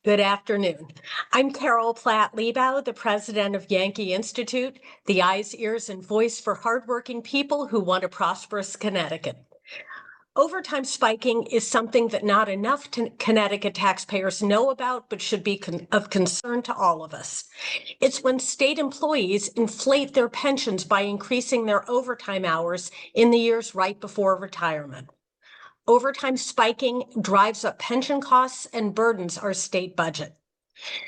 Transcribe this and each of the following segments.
Good afternoon. I'm Carol Platt-Liebau, the president of Yankee Institute, the eyes, ears, and voice for hardworking people who want a prosperous Connecticut. Overtime spiking is something that not enough Connecticut taxpayers know about, but should be of concern to all of us. It's when state employees inflate their pensions by increasing their overtime hours in the years right before retirement. Overtime spiking drives up pension costs and burdens our state budget.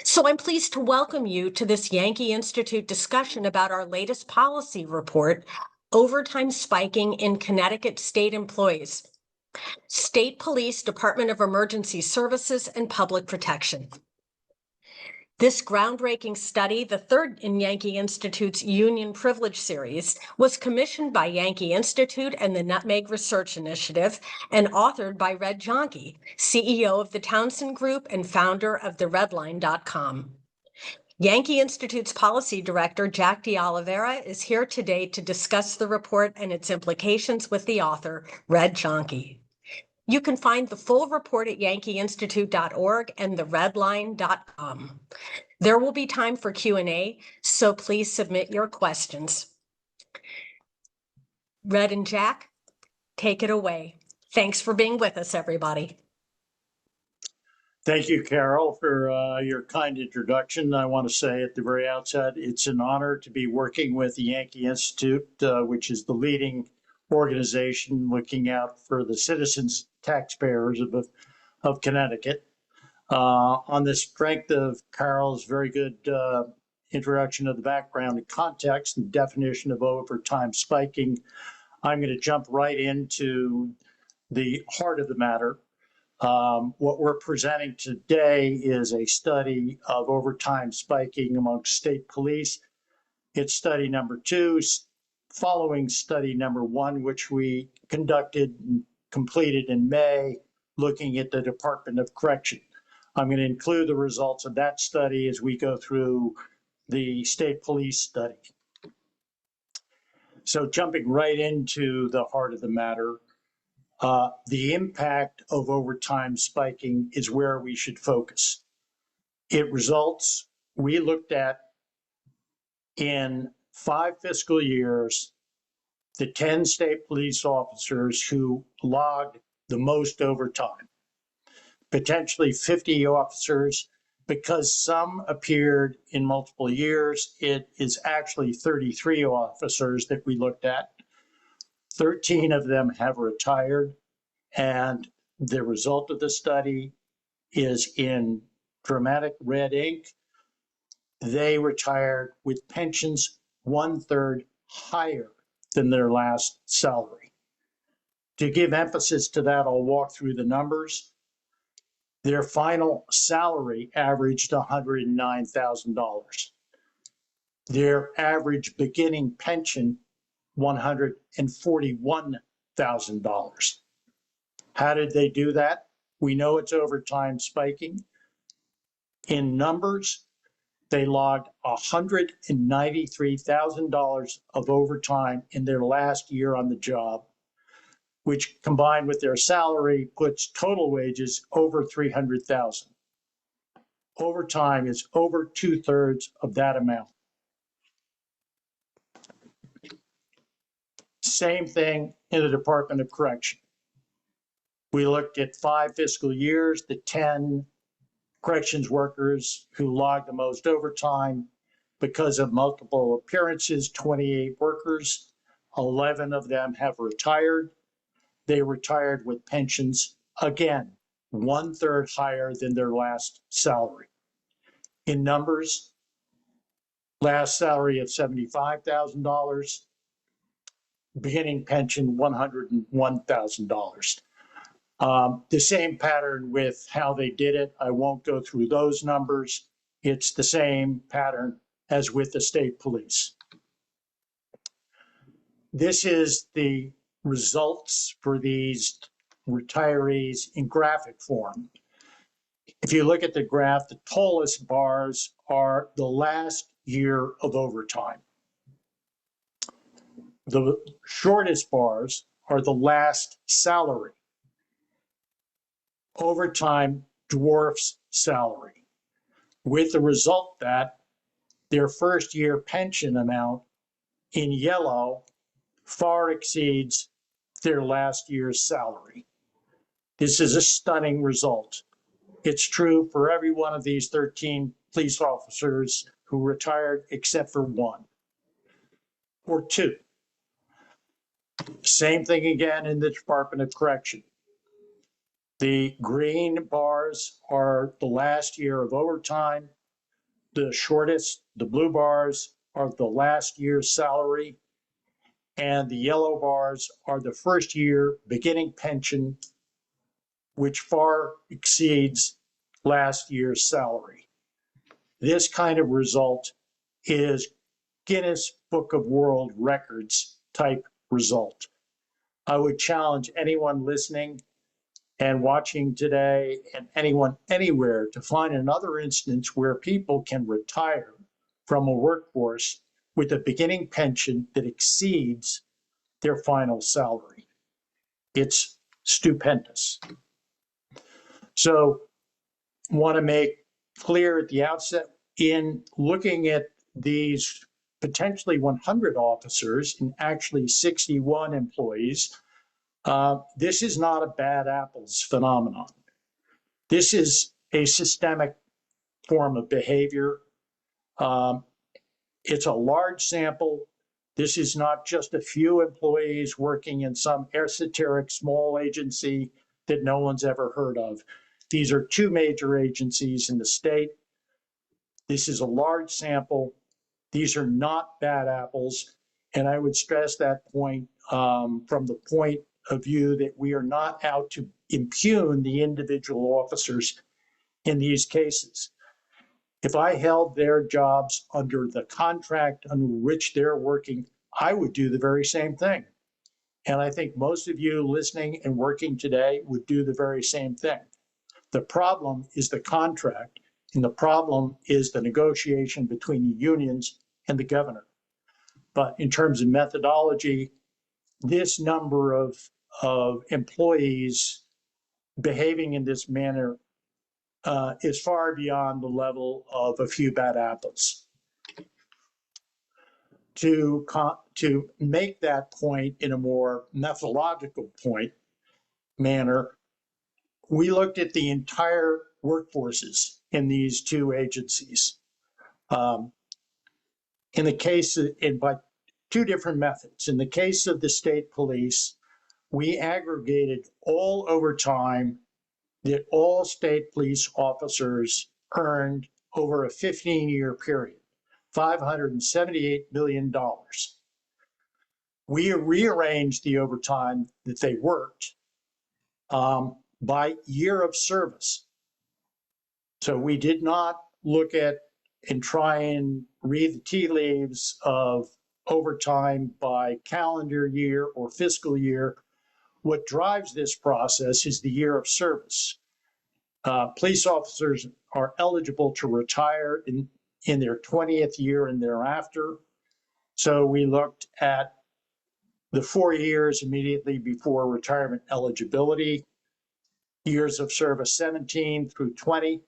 So I'm pleased to welcome you to this Yankee Institute discussion about our latest policy report, Overtime Spiking in Connecticut State Employees, State Police, Department of Emergency Services, and Public Protection. This groundbreaking study, the third in Yankee Institute's Union Privilege series, was commissioned by Yankee Institute and the Nutmeg Research Initiative and authored by Red Jahnke, CEO of the Townsend Group and founder of theredline.com. Yankee Institute's policy director, Jack D'Oliveira, is here today to discuss the report and its implications with the author, Red Jahnke. You can find the full report at yankeeinstitute.org and theredline.com. There will be time for Q&A, so please submit your questions. Red and Jack, take it away. Thanks for being with us, everybody. Thank you, Carol, for your kind introduction. I want to say at the very outset, it's an honor to be working with the Yankee Institute, which is the leading organization looking out for the citizens, taxpayers of Connecticut. On the strength of Carol's very good introduction of the background and context and definition of overtime spiking, I'm going to jump right into the heart of the matter. What we're presenting today is a study of overtime spiking amongst state police. It's study number 2, following study number 1, which we conducted and completed in May, looking at the Department of Correction. I'm going to include the results of that study as we go through the state police study. So jumping right into the heart of the matter, the impact of overtime spiking is where we should focus. It results, we looked at in 5 fiscal years, the 10 state police officers who logged the most overtime, potentially 50 officers. Because some appeared in multiple years, it is actually 33 officers that we looked at. 13 of them have retired, and the result of the study is in dramatic red ink. They retired with pensions 1/3 higher than their last salary. To give emphasis to that, I'll walk through the numbers. Their final salary averaged $109,000. Their average beginning pension, $141,000. How did they do that? We know it's overtime spiking. In numbers, they logged $193,000 of overtime in their last year on the job, which combined with their salary puts total wages over $300,000. Overtime is over 2/3 of that amount. Same thing in the Department of Correction. We looked at 5 fiscal years, the 10 corrections workers who logged the most overtime because of multiple appearances, 28 workers, 11 of them have retired. They retired with pensions, again, 1/3 higher than their last salary. In numbers, last salary of $75,000, beginning pension $101,000. The same pattern with how they did it. I won't go through those numbers. It's the same pattern as with the state police. This is the results for these retirees in graphic form. If you look at the graph, the tallest bars are the last year of overtime. The shortest bars are the last salary. Overtime dwarfs salary. with the result that their first year pension amount in yellow far exceeds their last year's salary. This is a stunning result. It's true for every one of these 13 police officers who retired except for one or two. Same thing again in the Department of Correction. The green bars are the last year of overtime. The shortest, the blue bars, are the last year's salary. And the yellow bars are the first year beginning pension, which far exceeds last year's salary. This kind of result is Guinness Book of World Records type result. I would challenge anyone listening and watching today and anyone anywhere to find another instance where people can retire from a workforce with a beginning pension that exceeds their final salary. It's stupendous. So want to make clear at the outset, in looking at these potentially 100 officers and actually 61 employees, this is not a bad apples phenomenon. This is a systemic form of behavior. It's a large sample. This is not just a few employees working in some esoteric small agency that no one's ever heard of. These are two major agencies in the state. This is a large sample. These are not bad apples. And I would stress that point from the point of view that we are not out to impugn the individual officers in these cases. If I held their jobs under the contract under which they're working, I would do the very same thing. And I think most of you listening and working today would do the very same thing. The problem is the contract, and the problem is the negotiation between the unions and the governor. But in terms of methodology, this number of employees behaving in this manner is far beyond the level of a few bad apples. To make that point in a more methodological manner, we looked at the entire workforces in these two agencies. In the case by two different methods. In the case of the state police, we aggregated all overtime that all state police officers earned over a 15-year period, $578 million. We rearranged the overtime that they worked by year of service. So we did not look at and try and read the tea leaves of overtime by calendar year or fiscal year. What drives this process is the year of service. Police officers are eligible to retire in their 20th year and thereafter. So we looked at the 4 years immediately before retirement eligibility, years of service 17 through 20,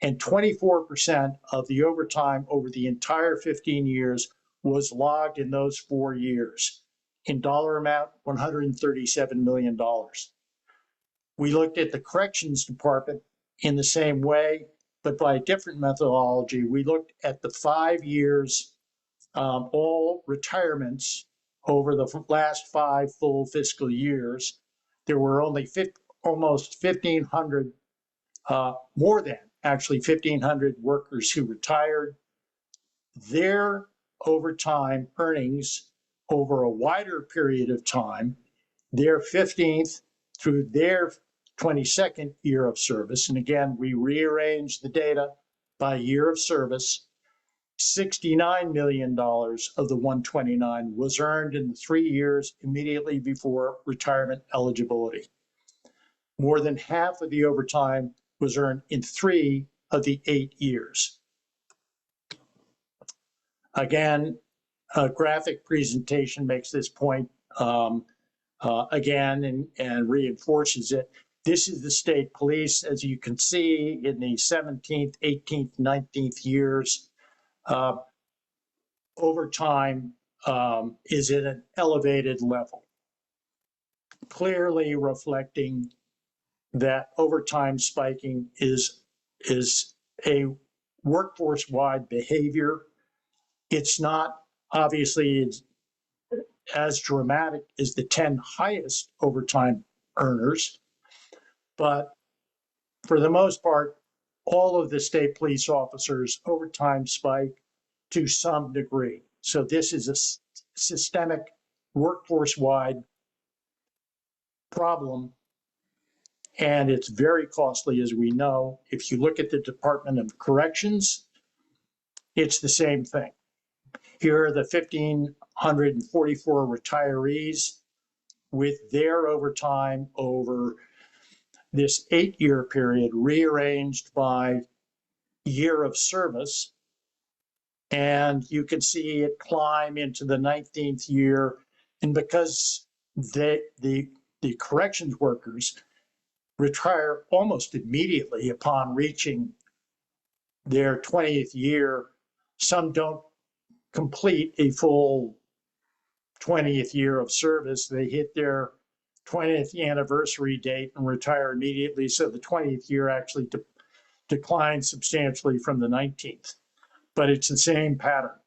and 24% of the overtime over the entire 15 years was logged in those 4 years. In dollar amount, $137 million. We looked at the corrections department in the same way, but by a different methodology. We looked at the 5 years, all retirements over the last 5 full fiscal years. There were only almost 1,500, more than actually 1,500 workers who retired. Their overtime earnings over a wider period of time, their 15th through their 22nd year of service, and again, we rearranged the data by year of service, $69 million of the 129 was earned in the 3 years immediately before retirement eligibility. More than half of the overtime was earned in 3 of the 8 years. Again, a graphic presentation makes this point again and reinforces it. This is the state police. As you can see, in the 17th, 18th, 19th years, overtime is at an elevated level, clearly reflecting that overtime spiking is a workforce-wide behavior. It's not obviously as dramatic as the 10 highest overtime earners, but for the most part, all of the state police officers overtime spike to some degree. So this is a systemic workforce-wide problem, and it's very costly, as we know. If you look at the Department of Corrections, it's the same thing. Here are the 1,544 retirees with their overtime over this 8-year period, rearranged by year of service. And you can see it climb into the 19th year. And because the corrections workers retire almost immediately upon reaching their 20th year, some don't complete a full 20th year of service. They hit their 20th anniversary date and retire immediately. So the 20th year actually declines substantially from the 19th, but it's the same pattern.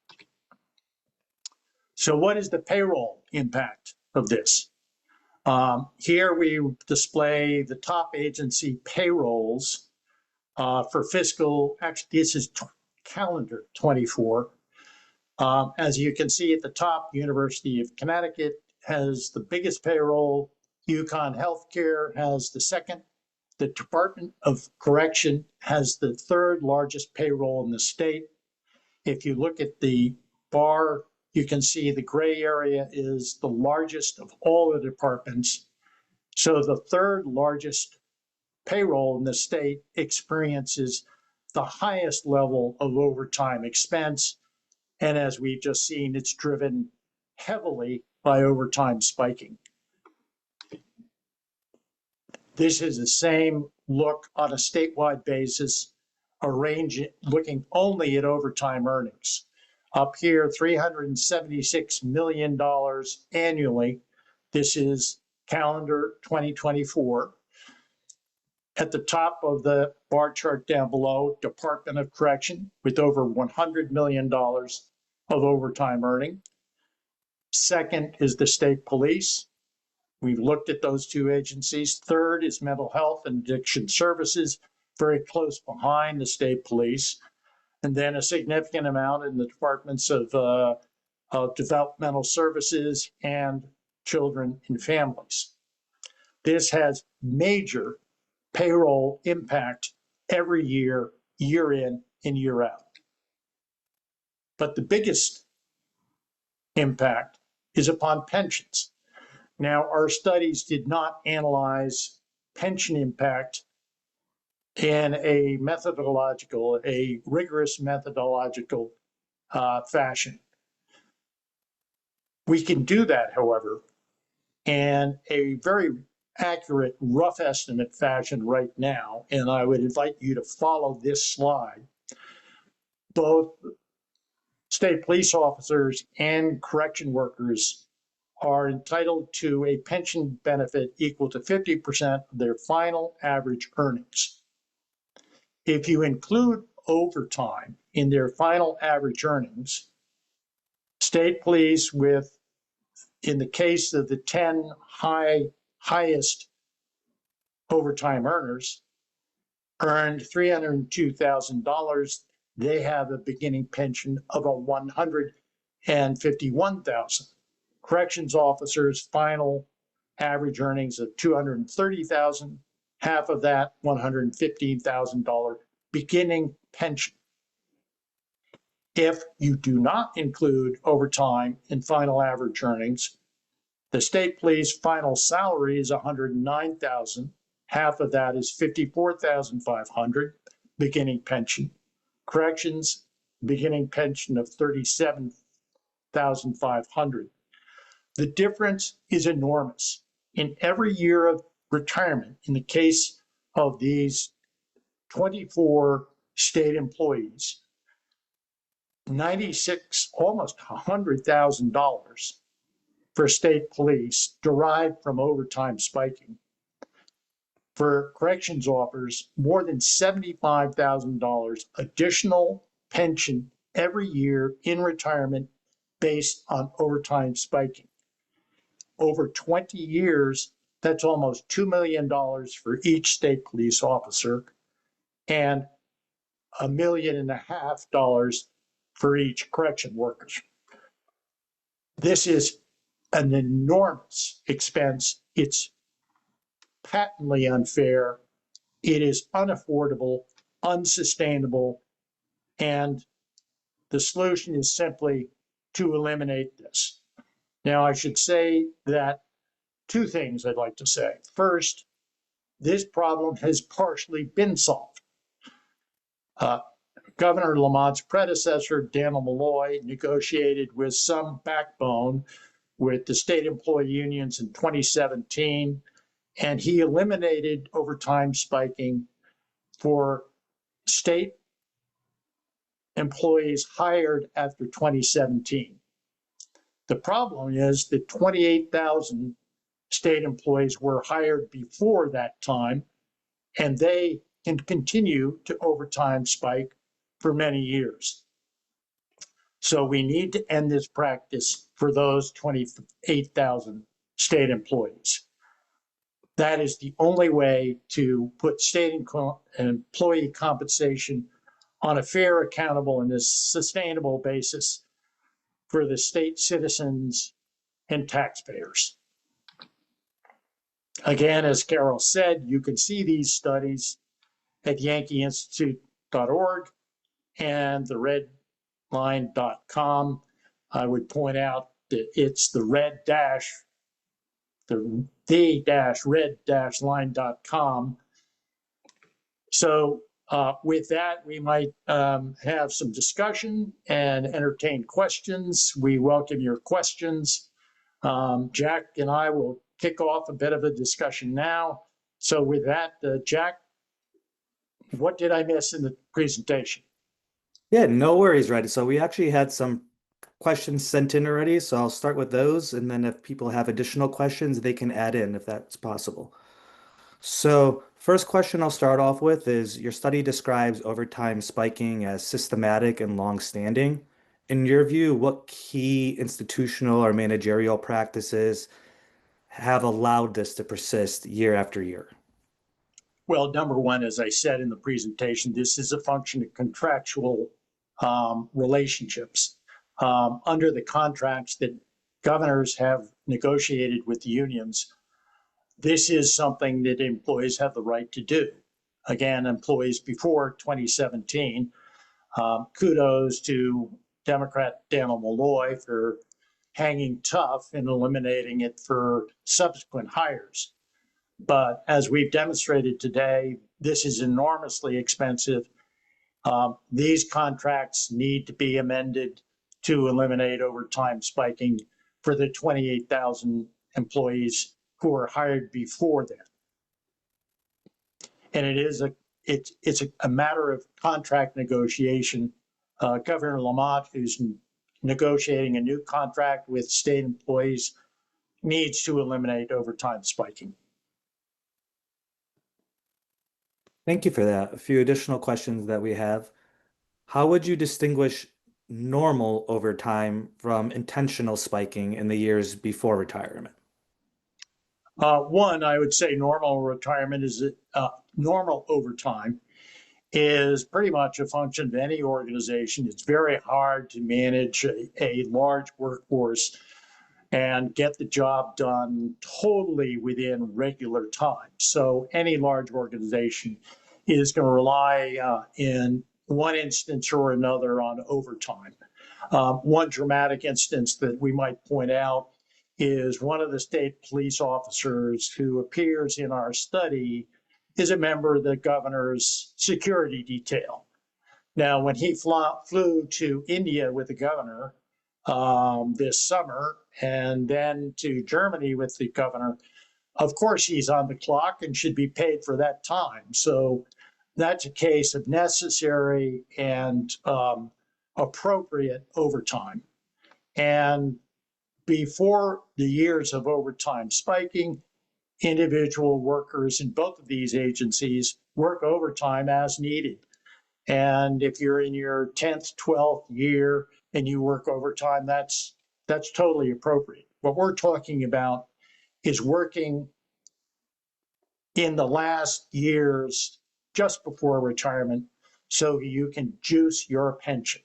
So what is the payroll impact of this? Here we display the top agency payrolls for fiscal, actually this is calendar 24. As you can see at the top, University of Connecticut has the biggest payroll. UConn Healthcare has the second. The Department of Correction has the third largest payroll in the state. If you look at the bar, you can see the gray area is the largest of all the departments. So the third largest payroll in the state experiences the highest level of overtime expense. And as we've just seen, it's driven heavily by overtime spiking. This is the same look on a statewide basis, looking only at overtime earnings. Up here, $376 million annually. This is calendar 2024. At the top of the bar chart down below, Department of Correction with over $100 million of overtime earning. Second is the state police. We've looked at those two agencies. Third is mental health and addiction services, very close behind the state police. And then a significant amount in the departments of developmental services and children and families. This has major payroll impact every year, year in and year out. But the biggest impact is upon pensions. Now, our studies did not analyze pension impact in a rigorous methodological fashion. We can do that, however, in a very accurate, rough estimate fashion right now, and I would invite you to follow this slide. Both state police officers and correction workers are entitled to a pension benefit equal to 50% of their final average earnings. If you include overtime in their final average earnings, state police in the case of the 10 highest overtime earners, earned $302,000. They have a beginning pension of $151,000. Corrections officers' final average earnings of $230,000. Half of that, $115,000 beginning pension. If you do not include overtime in final average earnings, the state police final salary is $109,000. Half of that is $54,500 beginning pension. Corrections, beginning pension of $37,500. The difference is enormous. In every year of retirement in the case of these 24 state employees, 96, almost $100,000 for state police derived from overtime spiking. For corrections officers, more than $75,000 additional pension every year in retirement based on overtime spiking. Over 20 years, that's almost $2 million for each state police officer and $1.5 million for each correction worker. This is an enormous expense. It's patently unfair. It is unaffordable, unsustainable, and the solution is simply to eliminate this. Now, I should say that two things I'd like to say. First, this problem has partially been solved. Governor Lamont's predecessor, Daniel Malloy, negotiated with some backbone with the state employee unions in 2017, and he eliminated overtime spiking for state employees hired after 2017. The problem is that 28,000 state employees were hired before that time, and they can continue to overtime spike for many years. So we need to end this practice for those 28,000 state employees. That is the only way to put state employee compensation on a fair, accountable, and a sustainable basis for the state citizens and taxpayers. Again, as Carol said, you can see these studies at yankeeinstitute.org and theredline.com. I would point out that it's the red-line.com. So with that, we might have some discussion and entertain questions. We welcome your questions. Jack and I will kick off a bit of a discussion now. So with that, Jack, what did I miss in the presentation? Yeah, no worries, right? So we actually had some questions sent in already, so I'll start with those, and then if people have additional questions, they can add in if that's possible. So first question I'll start off with is, your study describes overtime spiking as systematic and long-standing. In your view, what key institutional or managerial practices have allowed this to persist year after year? Well, number one, as I said in the presentation, this is a function of contractual relationships. Under the contracts that governors have negotiated with the unions, this is something that employees have the right to do. Again, employees before 2017, kudos to Democrat Daniel Malloy for hanging tough and eliminating it for subsequent hires. But as we've demonstrated today, this is enormously expensive. These contracts need to be amended to eliminate overtime spiking for the 28,000 employees who were hired before that. And it's a matter of contract negotiation. Governor Lamont, who's negotiating a new contract with state employees, needs to eliminate overtime spiking. Thank you for that. A few additional questions that we have. How would you distinguish normal overtime from intentional spiking in the years before retirement? One, I would say normal overtime is pretty much a function of any organization. It's very hard to manage a large workforce and get the job done totally within regular time. So any large organization is going to rely in one instance or another on overtime. One dramatic instance that we might point out is one of the state police officers who appears in our study is a member of the governor's security detail. Now, when he flew to India with the governor this summer and then to Germany with the governor, of course he's on the clock and should be paid for that time. So that's a case of necessary and appropriate overtime. And before the years of overtime spiking, individual workers in both of these agencies work overtime as needed. And if you're in your 10th, 12th year and you work overtime, that's totally appropriate. What we're talking about is working in the last years just before retirement so you can juice your pension.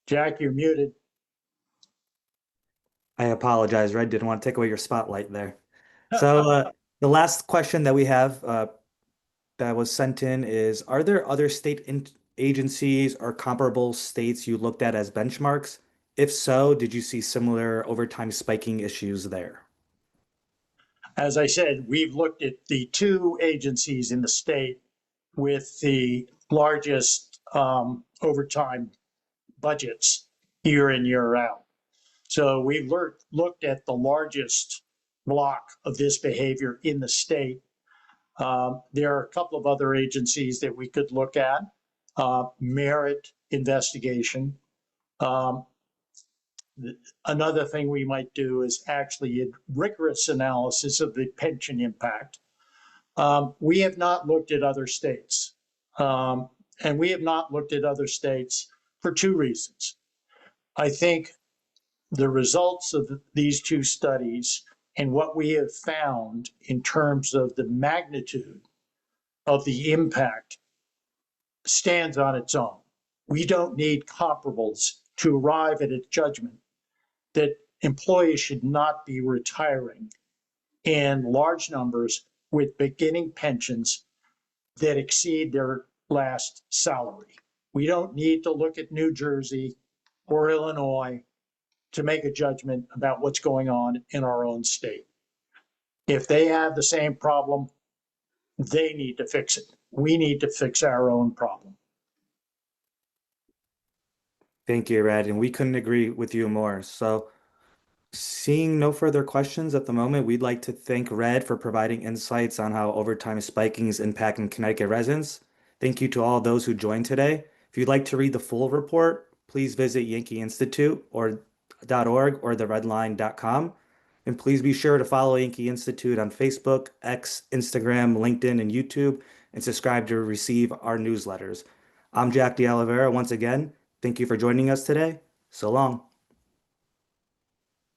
Jack, you're muted. I apologize, Red. Didn't want to take away your spotlight there. So the last question that we have that was sent in is, are there other agencies or comparable states you looked at as benchmarks? If so, did you see similar overtime spiking issues there? As I said, we've looked at the two agencies in the state with the largest overtime budgets year in, year out. So we've looked at the largest block of this behavior in the state. There are a couple of other agencies that we could look at. Merit investigation. Another thing we might do is actually a rigorous analysis of the pension impact. We have not looked at other states. And we have not looked at other states for two reasons. I think the results of these two studies and what we have found in terms of the magnitude of the impact stands on its own. We don't need comparables to arrive at a judgment that employees should not be retiring in large numbers with beginning pensions that exceed their last salary. We don't need to look at New Jersey or Illinois to make a judgment about what's going on in our own state. If they have the same problem, they need to fix it. We need to fix our own problem. Thank you, Red. And we couldn't agree with you more. So seeing no further questions at the moment, we'd like to thank Red for providing insights on how overtime spiking is impacting Connecticut residents. Thank you to all those who joined today. If you'd like to read the full report, please visit Yankee Institute or .org or theredline.com. And please be sure to follow Yankee Institute on Facebook, X, Instagram, LinkedIn, and YouTube, and subscribe to receive our newsletters. I'm Jack De Oliveira once again. Thank you for joining us today. So long.